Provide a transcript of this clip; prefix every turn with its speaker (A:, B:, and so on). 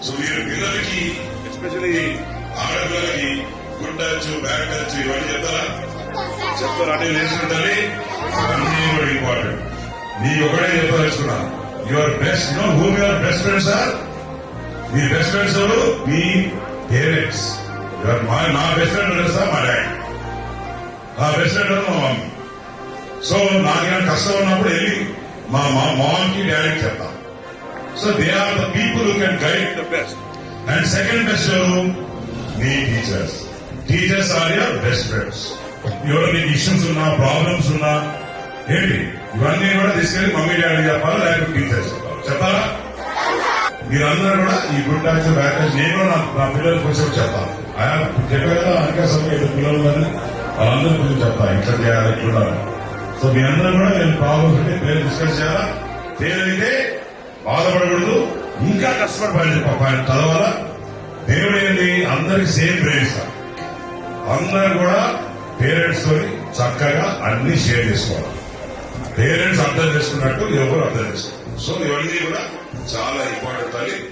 A: So మీరు పిల్లలకి especially ఆడపిల్లలకి గుడ్ టచ్ బ్యాడ్ టచ్ ఇవన్నీ చెప్తారా అంటే నేర్చుకుంటారు అన్ని కూడా ఇంపార్టెంట్. నీ ఒకటే చెప్పదలుచుకున్నా your best know whom your best friends are. మీ బెస్ట్ ఫ్రెండ్స్ ఎవరు? మీ పేరెంట్స్. నా బెస్ట్ ఫ్రెండ్ తెలుసా మా డాడీ, నా బెస్ట్ ఫ్రెండ్ మా మమ్మీ. సో నాకేమైనా కష్టం ఉన్నప్పుడు వెళ్ళి మా మామ్కి డాడీకి చెప్తాను. So they are the people who can guide the best. And second best ఎవరు? మీ teachers. Teachers are your best friends. ఎవరు మీకు ఇష్యూస్ ఉన్నా ప్రాబ్లమ్స్ ఉన్నా ఏంటి ఇవన్నీ కూడా తీసుకెళ్లి మమ్మీ డాడీ చెప్పాలా లేకపోతే టీచర్స్ చెప్పాలా? మీరందరూ కూడా ఈ గుడ్ టచ్ బ్యాడ్ టచ్ నేను కూడా నా పిల్లలకు వచ్చి చెప్తాను. చెప్పేదా అనక సమయం పిల్లలు వాళ్ళందరూ కొంచెం చెప్తాను ఇట్లా చేయాలి ఇట్లా. సో మీ అందరూ కూడా నేను ప్రాబ్లమ్స్ ఉంటే పేరు డిస్కస్ చేయాలా. ఫెయిల్ అయితే బాధపడకూడదు, ఇంకా కష్టపడి చదవాలా. దేవుడు ఏంటి అందరికి సేమ్ బ్రెయిన్ ఇస్తారు. అందరూ కూడా పేరెంట్స్ తో చక్కగా అన్ని షేర్ చేసుకోవాలి. పేరెంట్స్ అర్థం చేసుకున్నట్టు ఎవరు అర్థం చేసుకోవాలి. సో ఇవన్నీ కూడా చాలా ఇంపార్టెంట్.